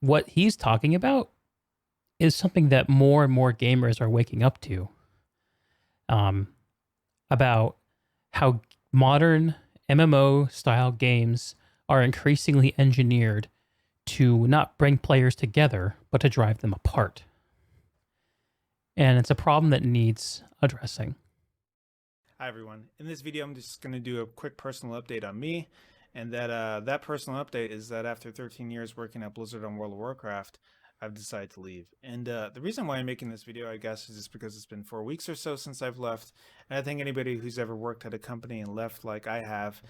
what he's talking about is something that more and more gamers are waking up to, um, about how modern MMO style games are increasingly engineered to not bring players together, but to drive them apart. And it's a problem that needs addressing. Hi everyone. In this video, I'm just going to do a quick personal update on me, and that personal update is that after 13 years working at Blizzard on World of Warcraft, I've decided to leave. And the reason why I'm making this video, I guess, is just because it's been 4 weeks or so since I've left, and I think anybody who's ever worked at a company and left like I have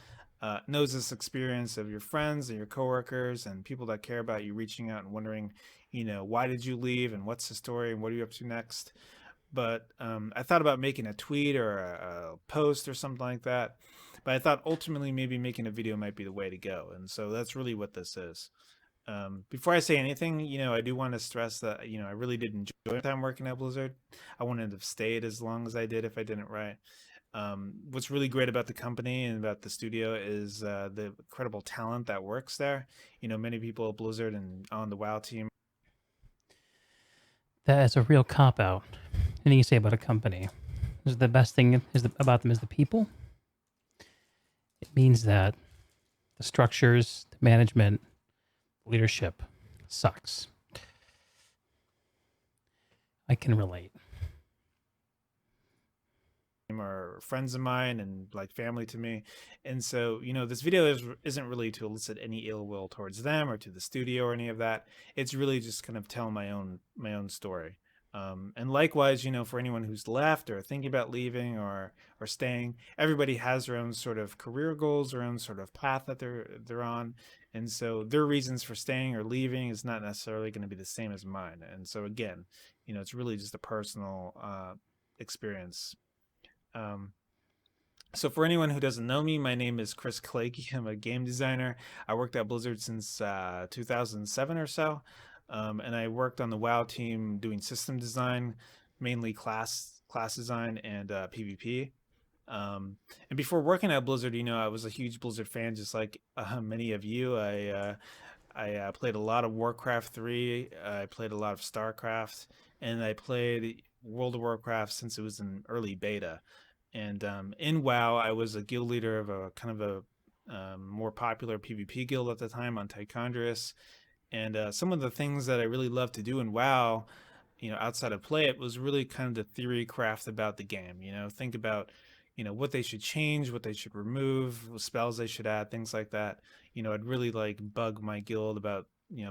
knows this experience of your friends and your coworkers and people that care about you reaching out and wondering, why did you leave and what's the story and what are you up to next. But I thought about making a tweet or a post or something like that. But I thought ultimately maybe making a video might be the way to go. And so that's really what this is. Before I say anything, I do want to stress that, I really did enjoy my time working at Blizzard. I wouldn't have stayed as long as I did if I didn't write. What's really great about the company and about the studio is the incredible talent that works there. Many people at Blizzard and on the WoW team. That is a real cop out. Anything you say about a company is the best thing about them is the people. It means that the structures, the management, leadership sucks. I can relate. Are friends of mine and like family to me, and so this video isn't really to elicit any ill will towards them or to the studio or any of that. It's really just kind of tell my own story. And likewise, for anyone who's left or thinking about leaving or staying, everybody has their own sort of career goals, their own sort of path that they're on, and so their reasons for staying or leaving is not necessarily going to be the same as mine. And so again, it's really just a personal experience. um, so for anyone who doesn't know me, my name is Chris Kaleiki. I'm a game designer. I worked at Blizzard since 2007 or so. And I worked on the WoW team doing system design, mainly class design and PvP. And before working at Blizzard, I was a huge Blizzard fan, just like many of you. I played a lot of Warcraft 3. I played a lot of StarCraft, and I played World of Warcraft since it was in early beta. And in WoW, I was a guild leader of a kind of a more popular PvP guild at the time on Tichondrius. And some of the things that I really loved to do in WoW, outside of play, it was really kind of the theory craft about the game. Think about, what they should change, what they should remove, what spells they should add, things like that. I'd really like bug my guild about,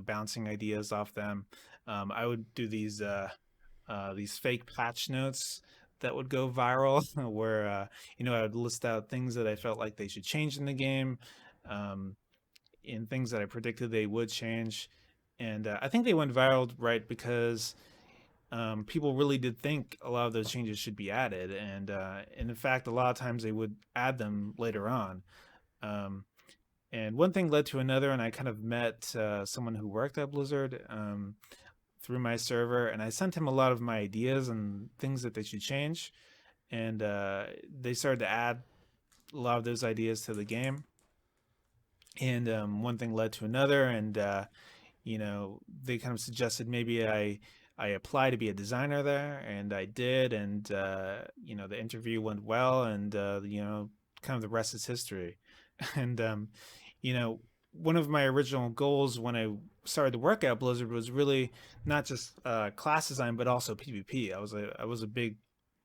bouncing ideas off them. I would do these fake patch notes that would go viral where I would list out things that I felt like they should change in the game, um, and things that I predicted they would change. And I think they went viral right because people really did think a lot of those changes should be added, and in fact a lot of times they would add them later on. um, and one thing led to another, and I kind of met someone who worked at Blizzard through my server, and I sent him a lot of my ideas and things that they should change, and they started to add a lot of those ideas to the game. And one thing led to another, and they kind of suggested maybe I apply to be a designer there, and I did, and the interview went well, and kind of the rest is history. And you know, one of my original goals when I started to work at Blizzard was really not just class design, but also PvP. I was a big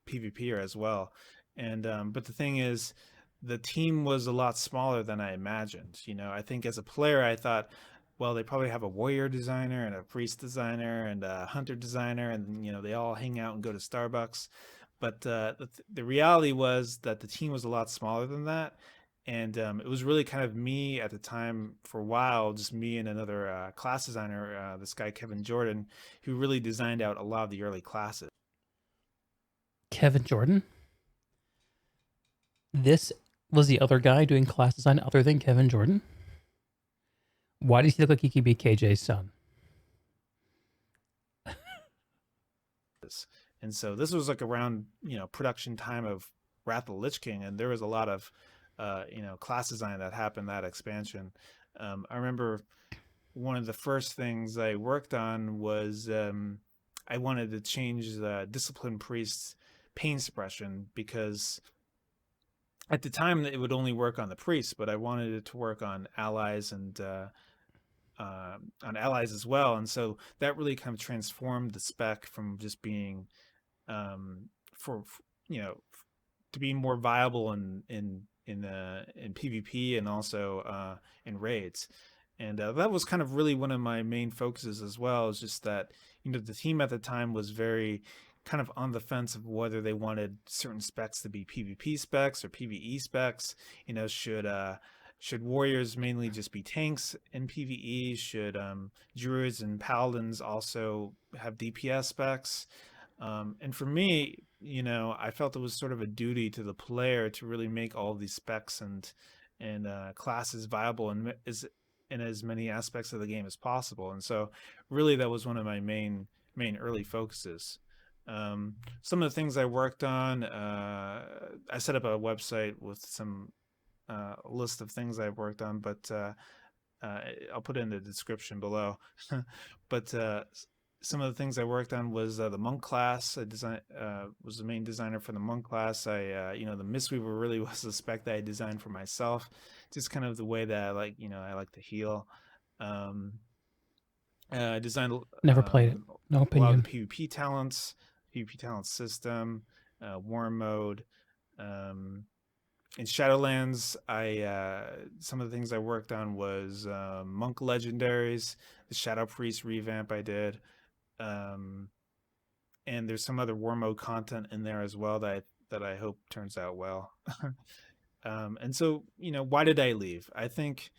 PvPer as well, and but the thing is, the team was a lot smaller than I imagined. I think as a player, I thought, well, they probably have a warrior designer and a priest designer and a hunter designer, and they all hang out and go to Starbucks. But the reality was that the team was a lot smaller than that, and it was really kind of me at the time for a while, just me and another class designer, this guy Kevin Jordan, who really designed out a lot of the early classes. Kevin Jordan. This was the other guy doing class design other than Kevin Jordan. Why does he look like he could be KJ's son? And so this was like around production time of Wrath of the Lich King, and there was a lot of class design that happened that expansion. I remember one of the first things I worked on was I wanted to change the discipline priest's pain suppression, because at the time it would only work on the priests, but I wanted it to work on allies and on allies as well. And so that really kind of transformed the spec from just being for you know to being more viable in PvP and also in raids. And that was kind of really one of my main focuses as well. Is just that the team at the time was very kind of on the fence of whether they wanted certain specs to be PvP specs or PvE specs. Should warriors mainly just be tanks in PvE? Should druids and paladins also have DPS specs? And for me, I felt it was sort of a duty to the player to really make all of these specs and classes viable in as many aspects of the game as possible. And so, really, that was one of my main early focuses. Some of the things I worked on, I set up a website with some list of things I've worked on, but I'll put it in the description below. But some of the things I worked on was the monk class. Was the main designer for the monk class. The Mistweaver really was the spec that I designed for myself, just kind of the way that I like to heal. I designed Never played it. No a lot of opinion. the PvP talent system, war mode. In Shadowlands, I some of the things I worked on was monk legendaries, the Shadow Priest revamp I did. And there's some other war mode content in there as well that I hope turns out well. And so, why did I leave? I think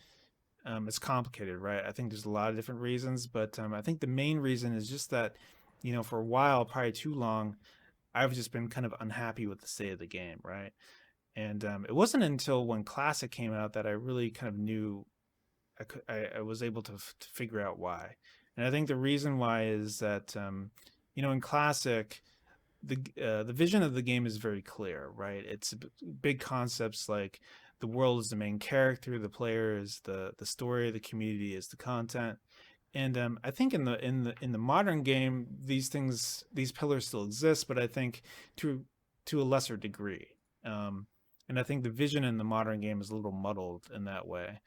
it's complicated, right? I think there's a lot of different reasons, but I think the main reason is just that, for a while, probably too long, I've just been kind of unhappy with the state of the game, right? And it wasn't until when Classic came out that I really kind of knew I was able to figure out why. And I think the reason why is that, in Classic, the vision of the game is very clear, right? It's big concepts like the world is the main character, the player is the story, the community is the content. And I think in the modern game, these pillars still exist, but I think to a lesser degree. And I think the vision in the modern game is a little muddled in that way.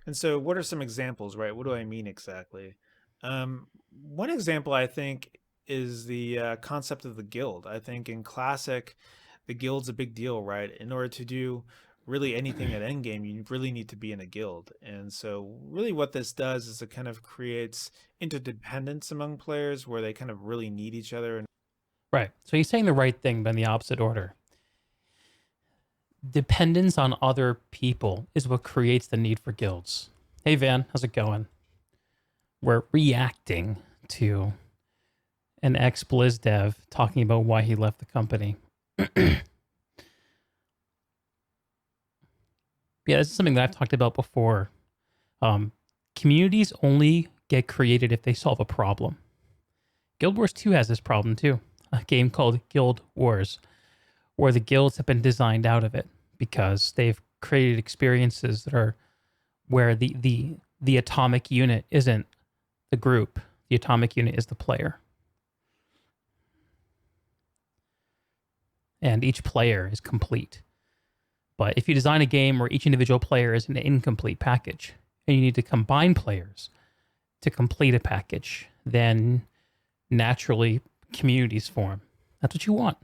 And so what are some examples, right? What do I mean exactly? One example I think is the concept of the guild. I think in Classic, the guild's a big deal, right? In order to do really anything at endgame, you really need to be in a guild. And so really what this does is it kind of creates interdependence among players where they kind of really need each other. Right. So he's saying the right thing, but in the opposite order. Dependence on other people is what creates the need for guilds. Hey, Van, how's it going? We're reacting to an ex-Blizz dev talking about why he left the company. Yeah, this is something that I've talked about before. Communities only get created if they solve a problem. Guild Wars 2 has this problem too. A game called Guild Wars, where the guilds have been designed out of it because they've created experiences that are where the atomic unit isn't the group. The atomic unit is the player. And each player is complete. But if you design a game where each individual player is an incomplete package, and you need to combine players to complete a package, then naturally communities form. That's what you want.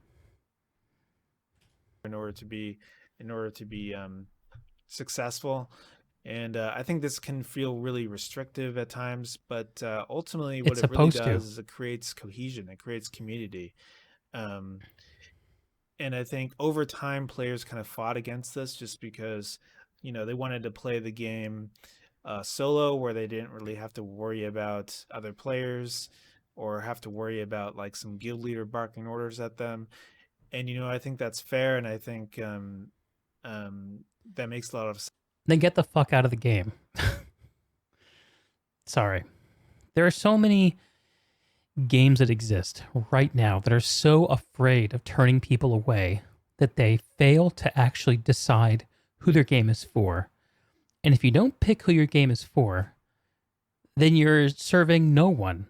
In order to be successful. And I think this can feel really restrictive at times, but ultimately what it really does is it creates cohesion, it creates community. And I think over time, players kind of fought against this just because, they wanted to play the game solo, where they didn't really have to worry about other players or have to worry about like some guild leader barking orders at them. And, I think that's fair. And I think that makes a lot of sense. Then get the fuck out of the game. Sorry. There are so many games that exist right now that are so afraid of turning people away that they fail to actually decide who their game is for And if you don't pick who your game is for, then you're serving no one.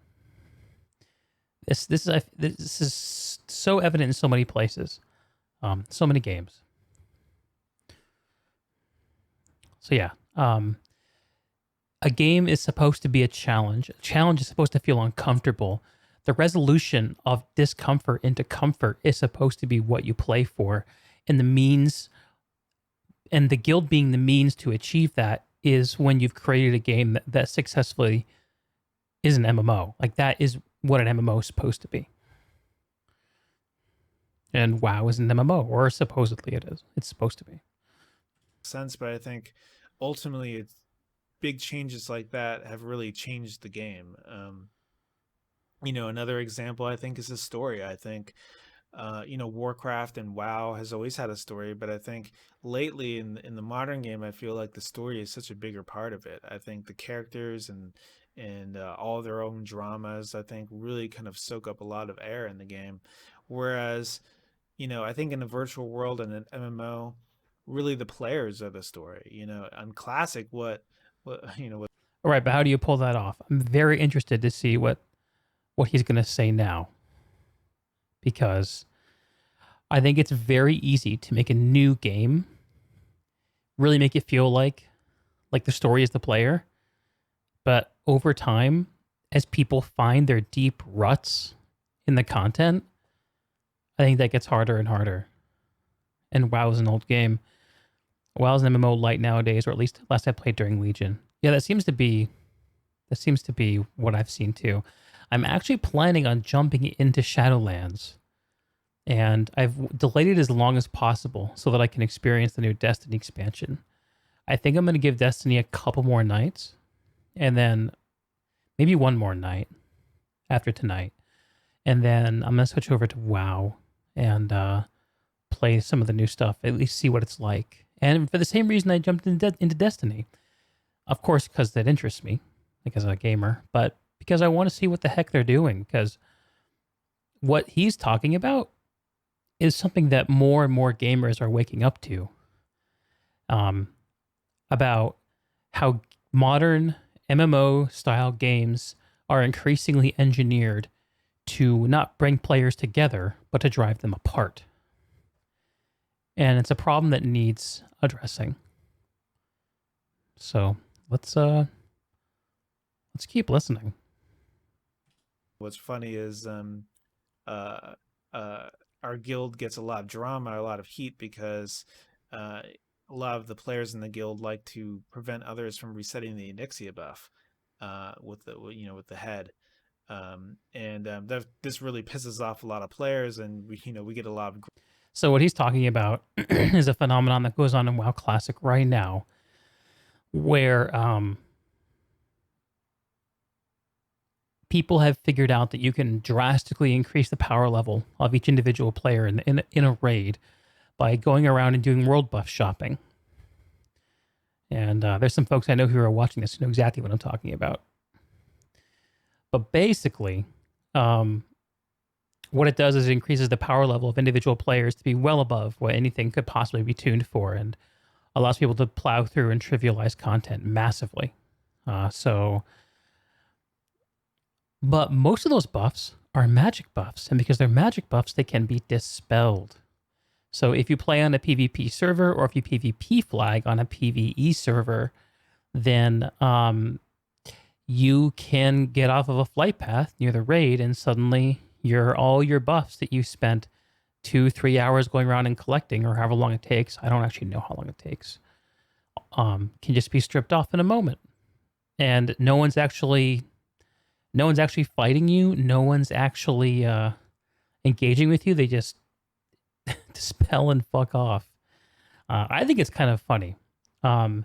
This is so evident in so many places, so many games. So yeah, a game is supposed to be a challenge. A challenge is supposed to feel uncomfortable. The resolution of discomfort into comfort is supposed to be what you play for, and the means, and the guild being the means to achieve that is when you've created a game that successfully is an MMO. Like that is what an MMO is supposed to be. And WoW is an MMO, or supposedly it is. It's supposed to be. Sense, but I think ultimately it's big changes like that have really changed the game. Another example I think is the story. I think Warcraft and WoW has always had a story, but I think lately in the modern game, I feel like the story is such a bigger part of it. I think the characters and all their own dramas, I think, really kind of soak up a lot of air in the game. Whereas, I think in a virtual world and an MMO, really the players are the story. On classic, what. All right, but how do you pull that off? I'm very interested to see what he's going to say now, because I think it's very easy to make a new game really make it feel like the story is the player, but over time, as people find their deep ruts in the content, I think that gets harder and harder. And WoW is an old game. WoW is an MMO light nowadays, or at least last I played during Legion. Yeah, that seems to be what I've seen too. I'm actually planning on jumping into Shadowlands, and I've delayed it as long as possible so that I can experience the new Destiny expansion. I think I'm going to give Destiny a couple more nights, and then maybe one more night after tonight, and then I'm going to switch over to WoW and play some of the new stuff, at least see what it's like. And for the same reason I jumped into Destiny, of course, because that interests me, like as a gamer, but because I want to see what the heck they're doing. Because what he's talking about is something that more and more gamers are waking up to, um, about how modern MMO style games are increasingly engineered to not bring players together, but to drive them apart. And it's a problem that needs addressing. So let's keep listening. What's funny is uh, uh, our guild gets a lot of drama, a lot of heat because uh, a lot of the players in the guild like to prevent others from resetting the Inixia buff with the head. This really pisses off a lot of players, and we get a lot of. So what he's talking about is a phenomenon that goes on in WoW Classic right now, where people have figured out that you can drastically increase the power level of each individual player in a raid by going around and doing world buff shopping. And there's some folks I know who are watching this who know exactly what I'm talking about. But basically, what it does is it increases the power level of individual players to be well above what anything could possibly be tuned for, and allows people to plow through and trivialize content massively. But most of those buffs are magic buffs, and because they're magic buffs, they can be dispelled. So if you play on a PvP server, or if you PvP flag on a PvE server, then you can get off of a flight path near the raid, and suddenly all your buffs that you spent 2-3 hours going around and collecting, or however long it takes, I don't actually know how long it takes, can just be stripped off in a moment. And no one's actually fighting you. No one's actually engaging with you. They just dispel and fuck off. I think it's kind of funny. And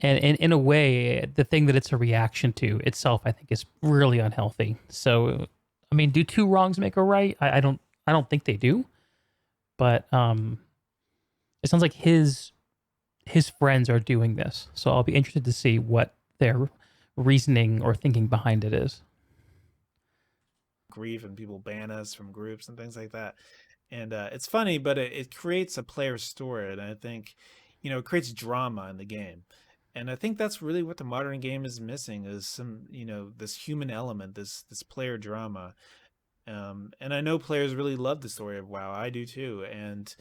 in a way, the thing that it's a reaction to itself, I think, is really unhealthy. So, I mean, do two wrongs make a right? I don't think they do. But it sounds like his friends are doing this. So I'll be interested to see what their reasoning or thinking behind it is. Grief and people ban us from groups and things like that. And it's funny, but it creates a player story, and I think it creates drama in the game. And I think that's really what the modern game is missing, is some, this human element, this player drama. And I know players really love the story of WoW. I do too. And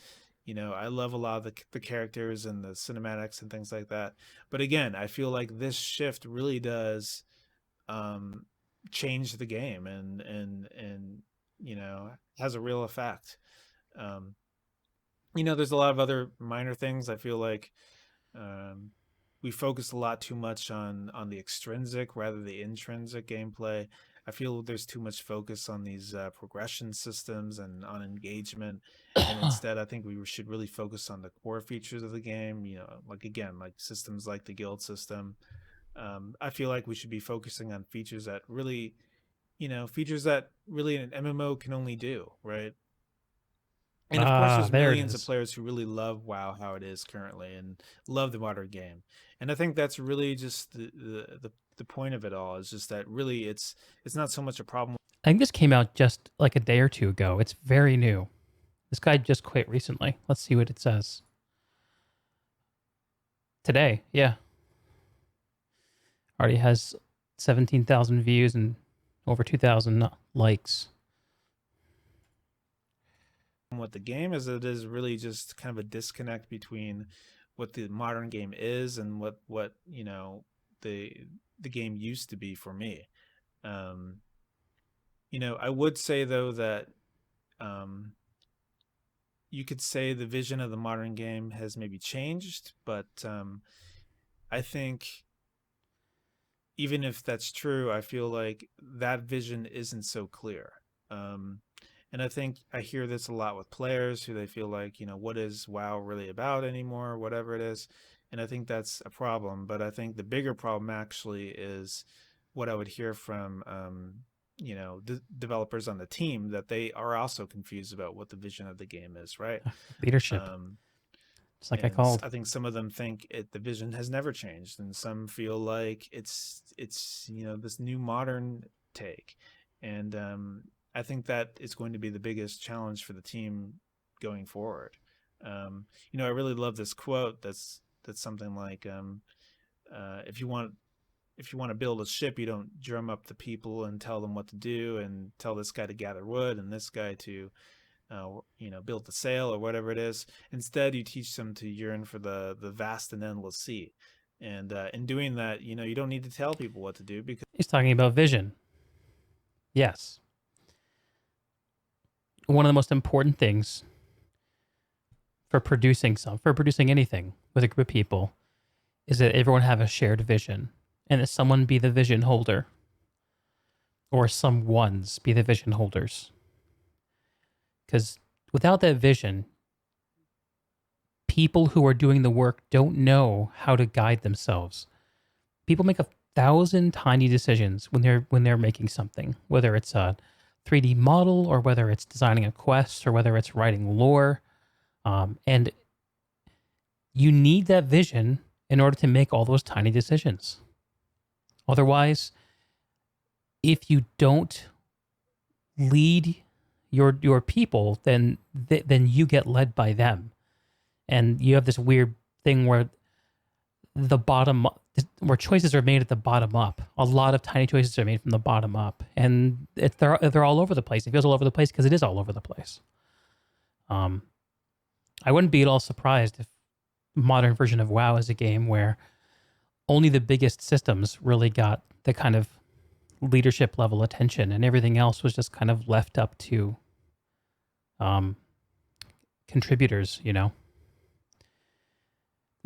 I love a lot of the characters and the cinematics and things like that. But again, I feel like this shift really does um, change the game, and has a real effect. Um, there's a lot of other minor things. I feel like um, we focus a lot too much on the extrinsic rather than the intrinsic gameplay. I feel there's too much focus on these progression systems and on engagement, and instead, I think we should really focus on the core features of the game. Like again, like systems like the guild system. I feel like we should be focusing on features that really an MMO can only do, right? And of course, Ah, there's there it millions of is. players who really love WoW how it is currently and love the modern game. And I think that's really just the point of it all, is just that really it's not so much a problem. I think this came out just like a day or two ago. It's very new. This guy just quit recently. Let's see what it says. Today, yeah. Already has 17,000 views and over 2,000 likes. What the game is, it is really just kind of a disconnect between what the modern game is and what the the game used to be for me. Um, I would say though that um, you could say the vision of the modern game has maybe changed, but I think even if that's true, I feel like that vision isn't so clear. Um, and I think I hear this a lot with players who they feel like, what is WoW really about anymore, whatever it is. And I think that's a problem. But I think the bigger problem actually is what I would hear from, developers on the team, that they are also confused about what the vision of the game is, right? Leadership, Um, just like I and called. I think some of them think the vision has never changed, and some feel like it's this new modern take, and I think that is going to be the biggest challenge for the team going forward. I really love this quote. That's something like, if you want to build a ship, you don't drum up the people and tell them what to do, and tell this guy to gather wood and this guy to build the sail or whatever it is. Instead, you teach them to yearn for the vast and endless sea. And in doing that, you don't need to tell people what to do, because He's talking about vision. Yes. One of the most important things for producing anything with a group of people is that everyone have a shared vision and that someone be the vision holder or some ones be the vision holders. Because without that vision, people who are doing the work don't know how to guide themselves. People make 1,000 tiny decisions when they're making something, whether it's a 3D model or whether it's designing a quest or whether it's writing lore. And you need that vision in order to make all those tiny decisions. Otherwise, if you don't lead your people, then you get led by them, and you have this weird thing where the bottom where choices are made at the bottom up. A lot of tiny choices are made from the bottom up, and they're all over the place. It feels all over the place because it is all over the place. Um, I wouldn't be at all surprised if modern version of WoW is a game where only the biggest systems really got the kind of leadership level attention, and everything else was just kind of left up to um, contributors. It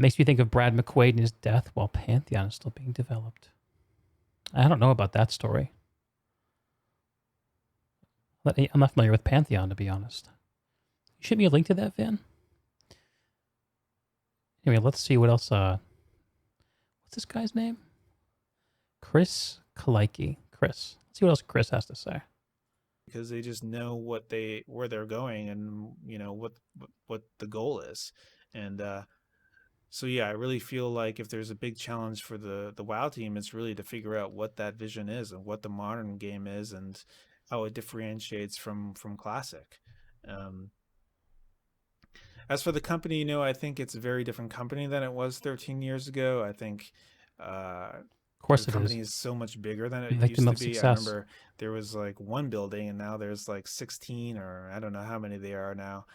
makes me think of Brad McQuaid and his death while Pantheon is still being developed. I don't know about that story. I'm not familiar with Pantheon, to be honest. You shoot me a link to that, Van? Anyway, let's see what else. What's this guy's name? Chris Kaleiki. Chris. Let's see what else Chris has to say. because they just know where they're going, and what the goal is. And so yeah, I really feel like if there's a big challenge for the WoW team, it's really to figure out what that vision is and what the modern game is and how it differentiates from classic. Um, As for the company, I think it's a very different company than it was 13 years ago. I think uh, Of the course it is. company is so much bigger than A it victim used to of be. I success. remember there was like one building, and now there's like 16, or I don't know how many there are now.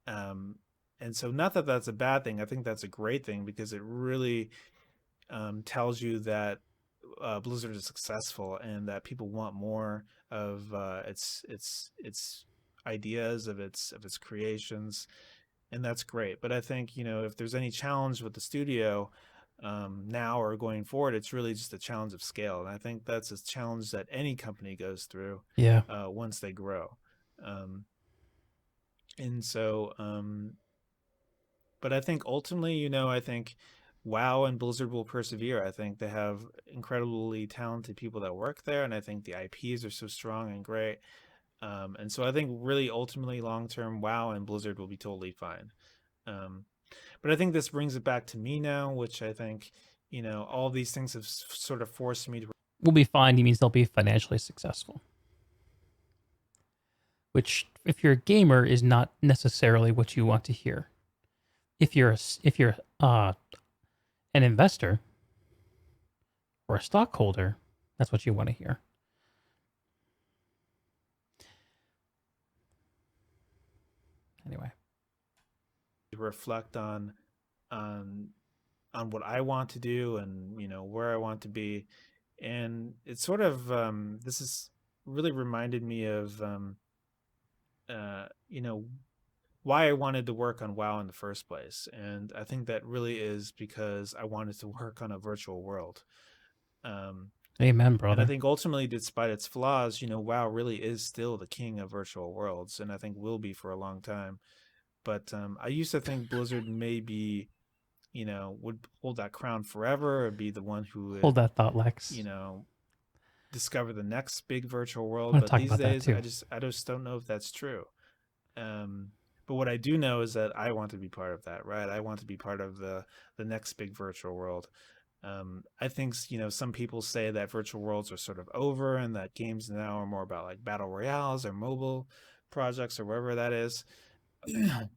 Um, and so, not that that's a bad thing. I think that's a great thing because it really tells you that Blizzard is successful and that people want more of its ideas, of its creations, and that's great. But I think if there's any challenge with the studio now or going forward, it's really just a challenge of scale, and I think that's a challenge that any company goes through Yeah. once they grow. Um, and so, but I think ultimately, I think WoW and Blizzard will persevere. I think they have incredibly talented people that work there, and I think the IPs are so strong and great. And so I think really ultimately long term, WoW and Blizzard will be totally fine. Um, but I think this brings it back to me now, which I think, all these things have sort of forced me to. We'll be fine. He means they'll be financially successful. Which, if you're a gamer, is not necessarily what you want to hear. If you're an investor or a stockholder, that's what you want to hear. Anyway, Reflect on on what I want to do and where I want to be, and it's sort of this is really reminded me of uh, you know why I wanted to work on WoW in the first place, and I think that really is because I wanted to work on a virtual world. Um, amen, and I brother. think ultimately, despite its flaws, WoW really is still the king of virtual worlds, and I think will be for a long time. But I used to think Blizzard maybe would hold that crown forever or be the one who Hold would, that thought, Lex. you know, discover the next big virtual I world. want to But talk these about that days, too. I just don't know if that's true. Um, but what I do know is that I want to be part of that, right? I want to be part of the next big virtual world. I think some people say that virtual worlds are sort of over and that games now are more about like battle royales or mobile projects or wherever that is.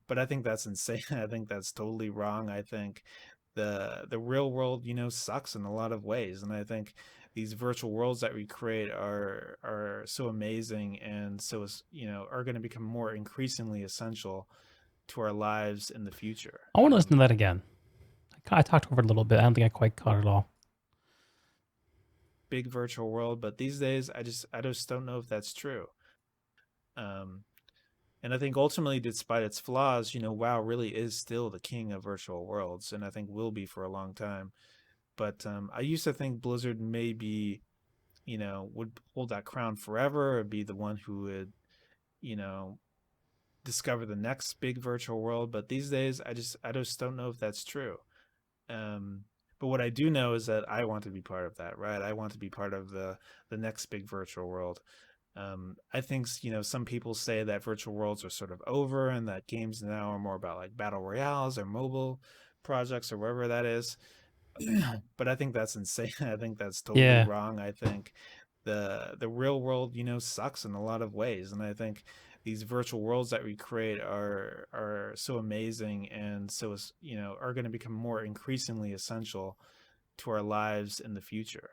But I think that's insane. I think that's totally wrong. I think the real world, sucks in a lot of ways, and I think these virtual worlds that we create are so amazing and so are going to become more increasingly essential to our lives in the future. I want to listen to that again. I talked over it a little bit. I don't think I quite caught it all. Big virtual world, but these days I just don't know if that's true. Um, and I think ultimately, despite its flaws, WoW really is still the king of virtual worlds, and I think will be for a long time. But I used to think Blizzard maybe, would hold that crown forever or be the one who would, you know, discover the next big virtual world. But these days, I just don't know if that's true. Um, but what I do know is that I want to be part of that, right? I want to be part of the next big virtual world. I think some people say that virtual worlds are sort of over and that games now are more about like battle royales or mobile projects or wherever that is. But I think that's insane. I think that's totally Yeah. wrong. I think the real world, sucks in a lot of ways, and I think these virtual worlds that we create are so amazing and so are going to become more increasingly essential to our lives in the future.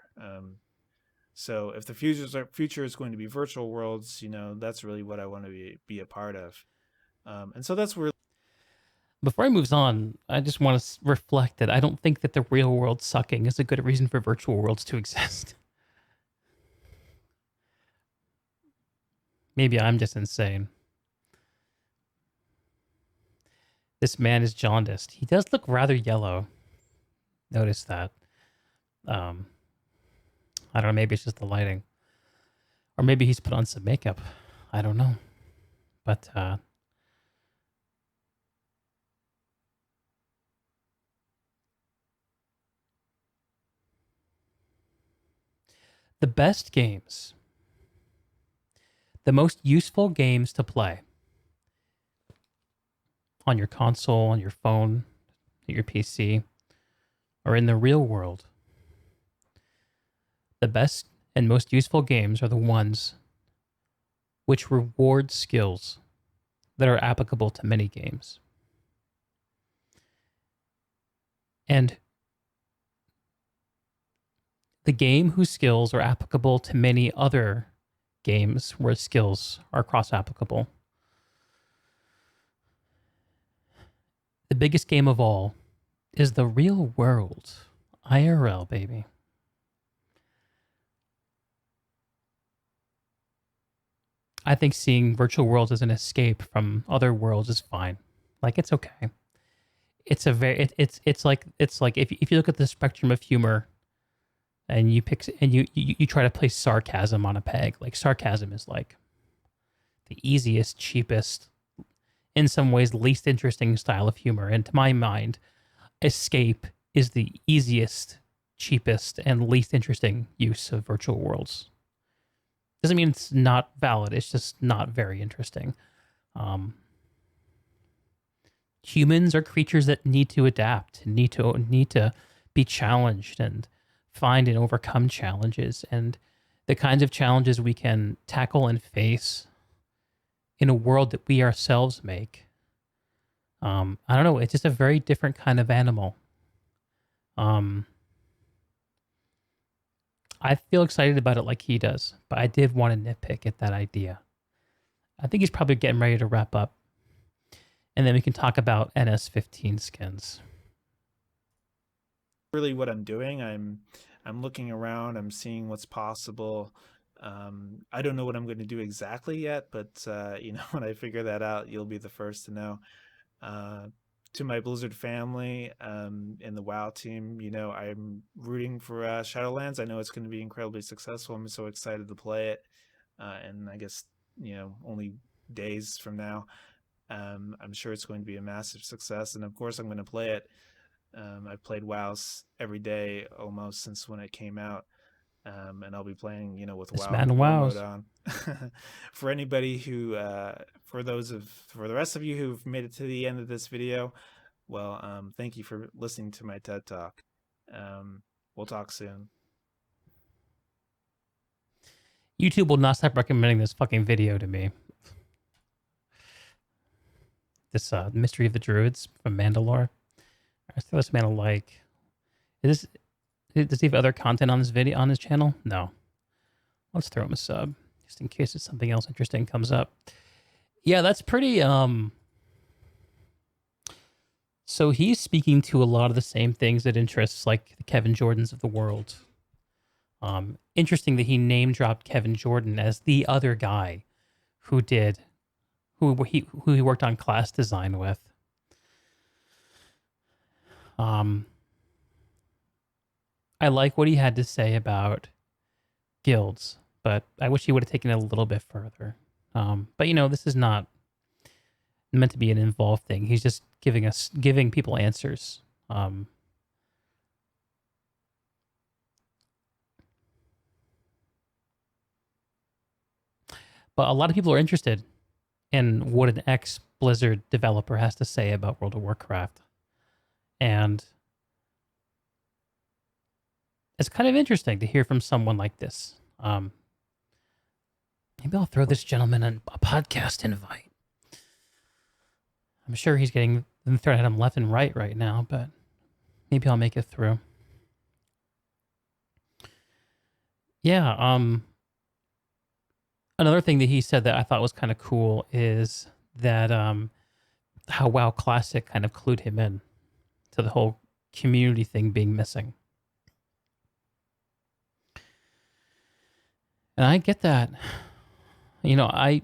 So if the future is going to be virtual worlds, that's really what I want to be a part of. And so that's where Before I moves on, I just want to reflect that I don't think that the real world sucking is a good reason for virtual worlds to exist. Maybe I'm just insane. This man is jaundiced. He does look rather yellow. Notice that. Um, I don't know. Maybe it's just the lighting, or maybe he's put on some makeup. I don't know. But the best games, the most useful games to play on your console, on your phone, your PC, or in the real world, the best and most useful games are the ones which reward skills that are applicable to many games. And the game whose skills are applicable to many other games where skills are cross-applicable. The biggest game of all is the real world. IRL, baby. I think seeing virtual worlds as an escape from other worlds is fine. Like, it's okay. It's a very it's like if you look at the spectrum of humor and you pick and you try to place sarcasm on a peg. Like, sarcasm is like the easiest, cheapest, in some ways least interesting style of humor. And to my mind, escape is the easiest, cheapest, and least interesting use of virtual worlds. Doesn't mean it's not valid. It's just not very interesting. Humans are creatures that need to adapt, need to be challenged and find and overcome challenges. And the kinds of challenges we can tackle and face in a world that we ourselves make. I don't know. It's just a very different kind of animal. I feel excited about it like he does, but I did want to nitpick at that idea. I think he's probably getting ready to wrap up. And then we can talk about NS15 skins. Really what I'm doing. I'm looking around, I'm seeing what's possible. I don't know what I'm going to do exactly yet, but when I figure that out, you'll be the first to know. To my Blizzard family and the WoW team, I'm rooting for Shadowlands. I know it's going to be incredibly successful. I'm so excited to play it. And I guess, only days from now, I'm sure it's going to be a massive success. And of course, I'm going to play it. I've played WoW every day almost since when it came out. And I'll be playing, with This WoW man War mode wows. on. For anybody who, for the rest of you who've made it to the end of this video, well, thank you for listening to my TED Talk. We'll talk soon. YouTube will not stop recommending this fucking video to me. This Mystery of the Druids from Mandalore. I still this man like. Does he have other content on this video on his channel? No. Let's throw him a sub just in case something else interesting comes up. Yeah, that's pretty. So he's speaking to a lot of the same things that interests like the Kevin Jordans of the world. Interesting that he name dropped Kevin Jordan as the other guy who he worked on class design with. I like what he had to say about guilds, but I wish he would have taken it a little bit further. But this is not meant to be an involved thing. He's just giving people answers. But a lot of people are interested in what an ex-Blizzard developer has to say about World of Warcraft. And it's kind of interesting to hear from someone like this. Maybe I'll throw this gentleman a podcast invite. I'm sure he's getting them thrown at him left and right now, but maybe I'll make it through. Yeah, another thing that he said that I thought was kind of cool is that how WoW Classic kind of clued him in to the whole community thing being missing. And I get that. I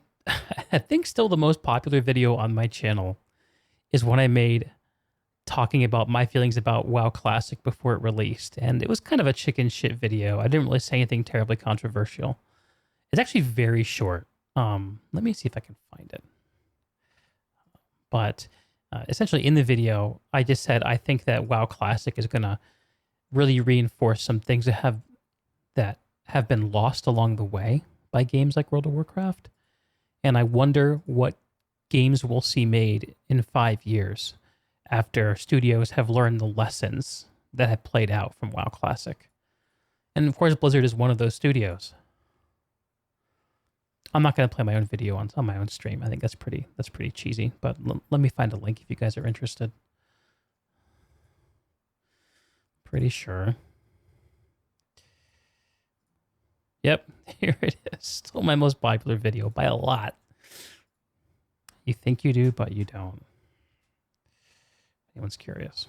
think still the most popular video on my channel is one I made talking about my feelings about WoW Classic before it released. And it was kind of a chicken shit video. I didn't really say anything terribly controversial. It's actually very short. Let me see if I can find it. But essentially in the video, I just said I think that WoW Classic is going to really reinforce some things that have been lost along the way by games like World of Warcraft. And I wonder what games we'll see made in 5 years after studios have learned the lessons that have played out from WoW Classic. And of course, Blizzard is one of those studios. I'm not going to play my own video on my own stream. I think that's pretty cheesy, but let me find a link if you guys are interested. Pretty sure. Yep, here it is. Still my most popular video by a lot. You think you do, but you don't. Anyone's curious.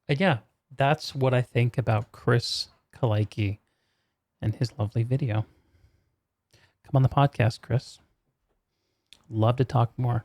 And yeah, that's what I think about Chris Kaleiki and his lovely video. Come on the podcast, Chris. Love to talk more.